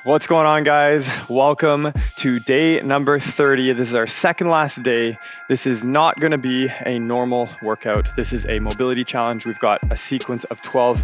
What's going on, guys? Welcome to day number 30. This is our second last day. This is not going to be a normal workout. This is a mobility challenge. We've got a sequence of 12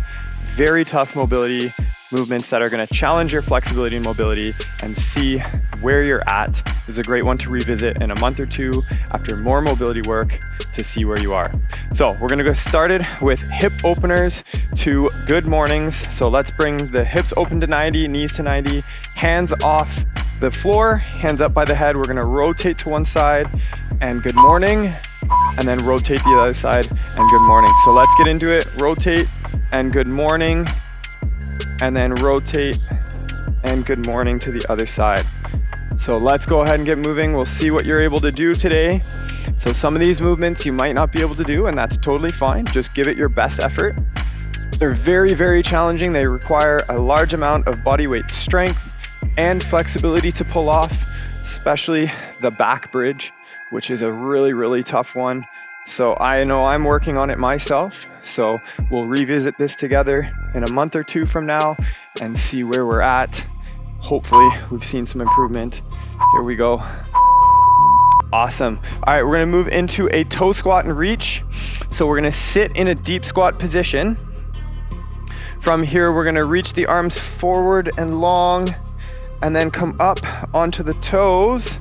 very tough mobility movements that are going to challenge your flexibility and mobility and see where you're at. This is a great one to revisit in a month or two after more mobility work to see where you are. So we're going to get started with hip openers to good mornings. So let's bring the hips open to 90, knees to 90, hands off the floor, hands up by the head. We're going to rotate to one side and good morning, and then rotate the other side and good morning. So let's get into it. Rotate and good morning, and then rotate and good morning to the other side. So let's go ahead and get moving. We'll see what you're able to do today. So some of these movements you might not be able to do, and that's totally fine. Just give it your best effort. They're very, very challenging. They require a large amount of body weight strength and flexibility to pull off, especially the back bridge, which is a really, really tough one. So I know I'm working on it myself. So we'll revisit this together in a month or two from now and see where we're at. Hopefully we've seen some improvement. Here we go. Awesome. All right, we're gonna move into a toe squat and reach. So we're gonna sit in a deep squat position. From here, we're gonna reach the arms forward and long, and then come up onto the toes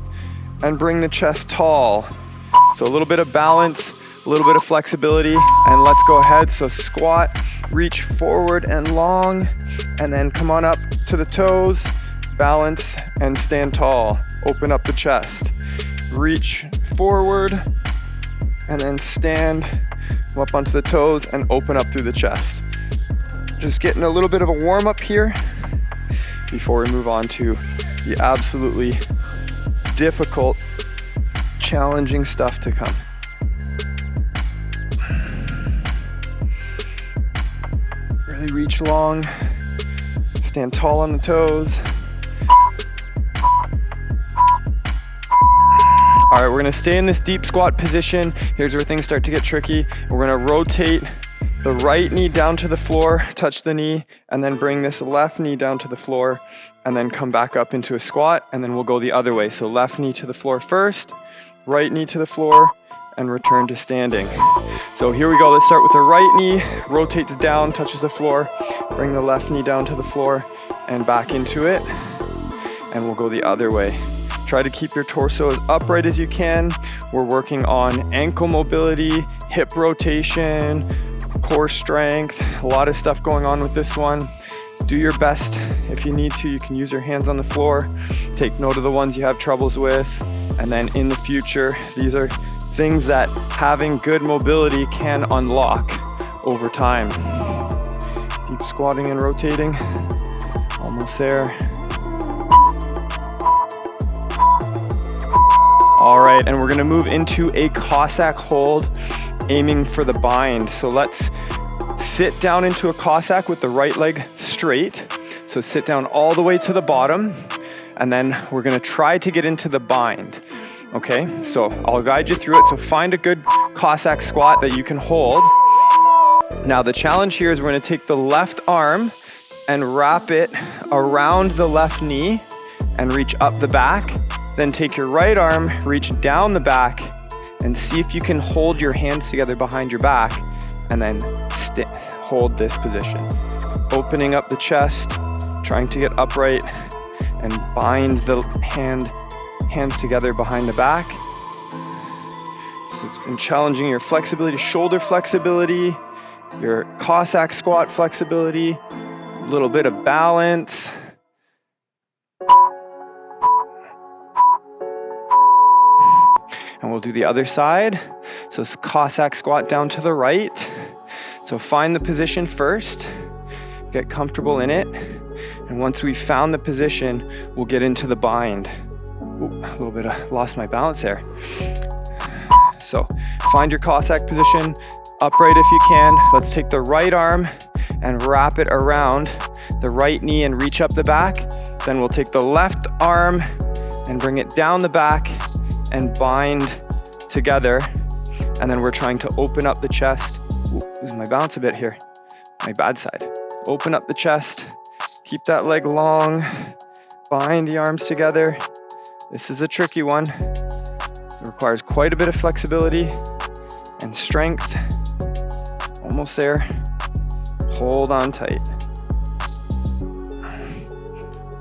and bring the chest tall. So a little bit of balance, a little bit of flexibility, and let's go ahead. So squat, reach forward and long, and then come on up to the toes, balance, and stand tall. Open up the chest. Reach forward, and then stand, come up onto the toes, and open up through the chest. Just getting a little bit of a warm up here before we move on to the absolutely difficult, challenging stuff to come. Really reach long, stand tall on the toes. All right, we're gonna stay in this deep squat position. Here's where things start to get tricky. We're gonna rotate the right knee down to the floor, touch the knee, and then bring this left knee down to the floor, and then come back up into a squat, and then we'll go the other way. So left knee to the floor first, right knee to the floor, and return to standing. So here we go. Let's start with the right knee, rotates down, touches the floor, bring the left knee down to the floor, and back into it, and we'll go the other way. Try to keep your torso as upright as you can. We're working on ankle mobility, hip rotation, core strength, a lot of stuff going on with this one. Do your best. If you need to, you can use your hands on the floor. Take note of the ones you have troubles with. And then in the future, these are things that having good mobility can unlock over time. Deep squatting and rotating. Almost there. All right, and we're gonna move into a Cossack hold, aiming for the bind. So let's sit down into a Cossack with the right leg straight. So sit down all the way to the bottom, and then we're gonna try to get into the bind. Okay, so I'll guide you through it. So find a good Cossack squat that you can hold. Now the challenge here is we're gonna take the left arm and wrap it around the left knee and reach up the back. Then take your right arm, reach down the back, and see if you can hold your hands together behind your back, and then hold this position. Opening up the chest, trying to get upright, and bind the hands together behind the back. So it's been challenging your flexibility, shoulder flexibility, your Cossack squat flexibility, a little bit of balance. And we'll do the other side. So it's Cossack squat down to the right. So find the position first, get comfortable in it. And once we've found the position, we'll get into the bind. Ooh, a little bit lost my balance there. So find your Cossack position, upright if you can. Let's take the right arm and wrap it around the right knee and reach up the back. Then we'll take the left arm and bring it down the back and bind together, and then we're trying to open up the chest. Ooh, losing my balance a bit here. My bad side. Open up the chest, keep that leg long, Bind the arms together. This is a tricky one. It requires quite a bit of flexibility and strength. Almost there. Hold on tight.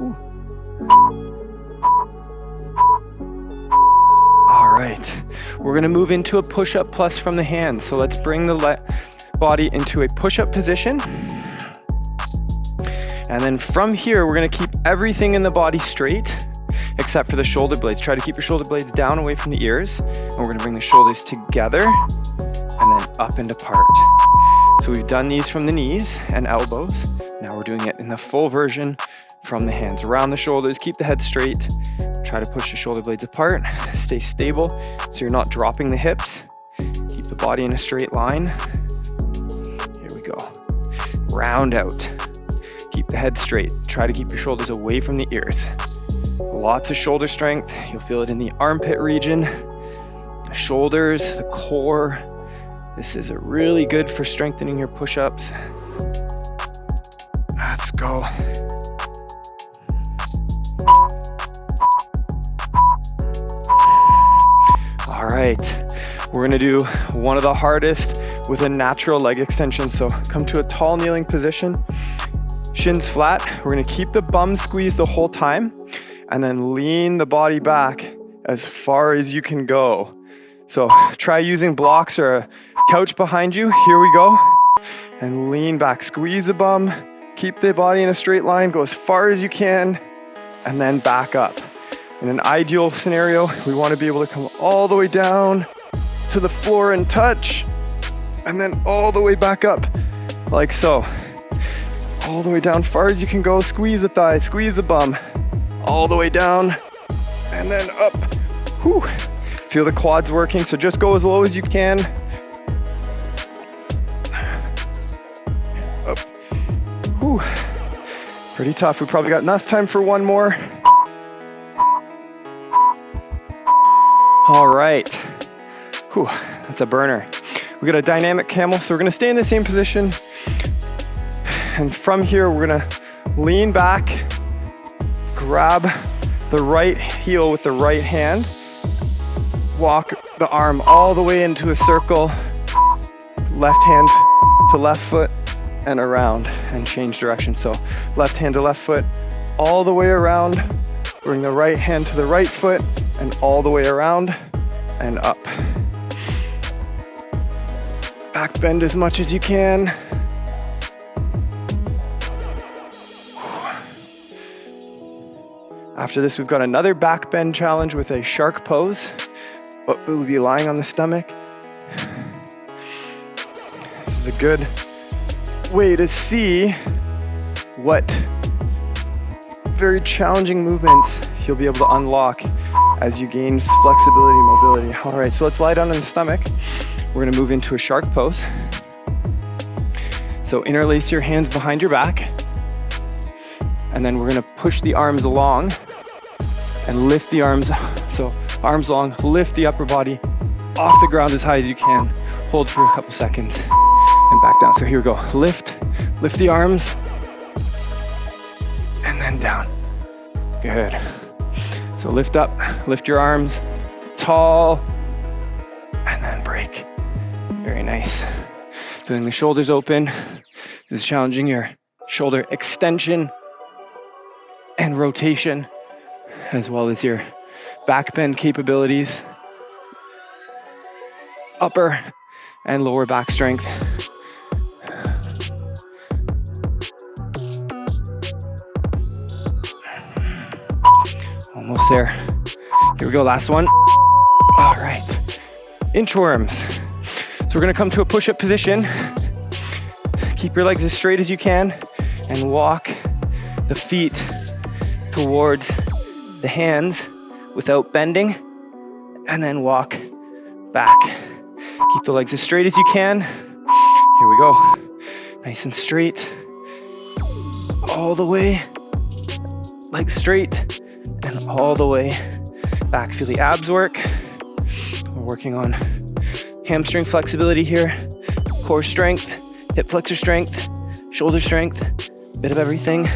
Ooh. All right, we're gonna move into a push-up plus from the hands. So let's bring the body into a push-up position. And then from here, we're gonna keep everything in the body straight, except for the shoulder blades. Try to keep your shoulder blades down away from the ears. And we're gonna bring the shoulders together and then up and apart. So we've done these from the knees and elbows. Now we're doing it in the full version from the hands. Around the shoulders, keep the head straight. Try to push the shoulder blades apart. Stay stable so you're not dropping the hips. Keep the body in a straight line. Here we go. Round out. Keep the head straight. Try to keep your shoulders away from the ears. Lots of shoulder strength. You'll feel it in the armpit region, the shoulders, the core. This is really good for strengthening your push-ups. Let's go. All right, we're gonna do one of the hardest with a natural leg extension. So come to a tall kneeling position, shins flat. We're gonna keep the bum squeezed the whole time and then lean the body back as far as you can go. So try using blocks or a couch behind you. Here we go. And lean back, squeeze the bum, keep the body in a straight line, go as far as you can, and then back up. In an ideal scenario, we want to be able to come all the way down to the floor and touch, and then all the way back up, like so. All the way down, far as you can go, squeeze the thigh, squeeze the bum, all the way down, and then up. Whew. Feel the quads working, so just go as low as you can. Up. Whew. Pretty tough. We probably got enough time for one more. All right. Whew. That's a burner. We got a dynamic camel, so we're gonna stay in the same position. And from here, we're gonna lean back, grab the right heel with the right hand, walk the arm all the way into a circle, left hand to left foot and around, and change direction. So left hand to left foot, all the way around, bring the right hand to the right foot and all the way around and up. Back bend as much as you can. After this, we've got another back bend challenge with a shark pose, but we'll be lying on the stomach. This is a good way to see what very challenging movements you'll be able to unlock as you gain flexibility and mobility. All right, so let's lie down on the stomach. We're gonna move into a shark pose. So interlace your hands behind your back, and then we're gonna push the arms along and lift the arms. So arms long, lift the upper body off the ground as high as you can. Hold for a couple seconds and back down. So here we go. Lift the arms and then down. Good. So lift up, lift your arms, tall, and then break. Very nice. Feeling the shoulders open. This is challenging your shoulder extension and rotation, as well as your back bend capabilities, upper and lower back strength. Almost there. Here we go, last one. All right, inchworms. So we're gonna come to a push-up position. Keep your legs as straight as you can and walk the feet towards the hands without bending, and then walk back. Keep the legs as straight as you can. Here we go. Nice and straight. All the way. Legs straight and all the way back. Feel the abs work. We're working on hamstring flexibility here, core strength, hip flexor strength, shoulder strength, bit of everything.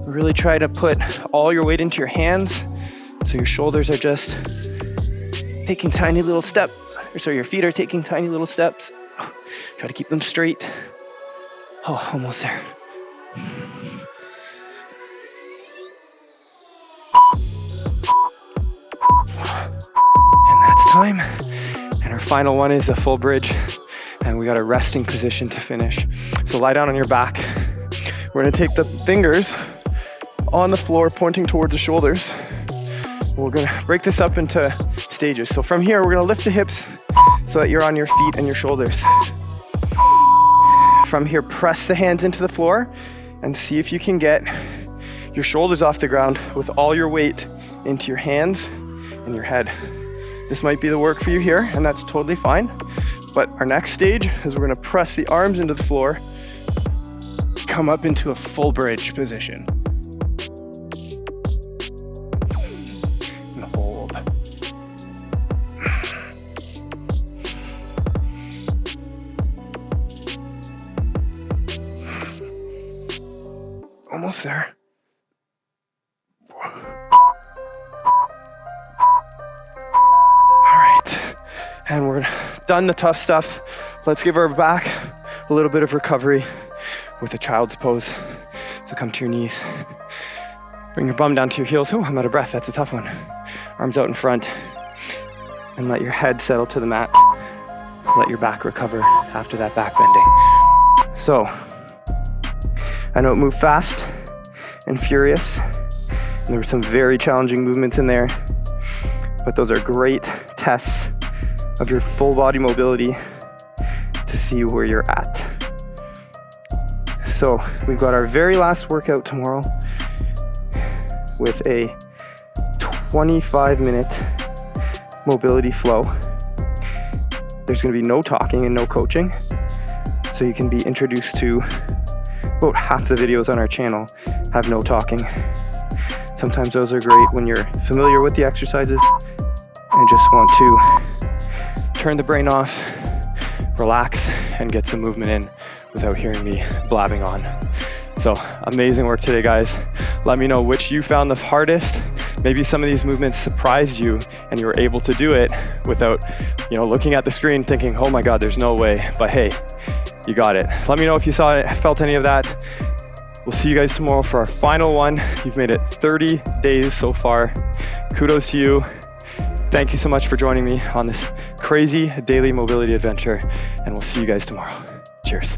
Really try to put all your weight into your hands, so your shoulders are just taking tiny little steps, or so your feet are taking tiny little steps. Try to keep them straight. Oh, almost there. And that's time. And our final one is a full bridge, and we got a resting position to finish. So lie down on your back. We're gonna take the fingers on the floor pointing towards the shoulders. We're gonna break this up into stages. So from here, we're gonna lift the hips so that you're on your feet and your shoulders. From here, press the hands into the floor and see if you can get your shoulders off the ground with all your weight into your hands and your head. This might be the work for you here, and that's totally fine. But our next stage is we're gonna press the arms into the floor, come up into a full bridge position. Almost there. All right, and we're done the tough stuff. Let's give our back a little bit of recovery with a child's pose. So come to your knees. Bring your bum down to your heels. Oh, I'm out of breath. That's a tough one. Arms out in front. And let your head settle to the mat. Let your back recover after that back bending. So, I know it moved fast and furious, and there were some very challenging movements in there, but those are great tests of your full body mobility to see where you're at. So we've got our very last workout tomorrow with a 25-minute mobility flow. There's going to be no talking and no coaching, so you can be introduced to about half the videos on our channel have no talking. Sometimes those are great when you're familiar with the exercises and just want to turn the brain off, relax, and get some movement in without hearing me blabbing on. So amazing work today, guys. Let me know which you found the hardest. Maybe some of these movements surprised you and you were able to do it without, looking at the screen thinking, oh my God, there's no way. But hey, you got it. Let me know if you saw it, felt any of that. We'll see you guys tomorrow for our final one. You've made it 30 days so far. Kudos to you. Thank you so much for joining me on this crazy daily mobility adventure, and we'll see you guys tomorrow. Cheers.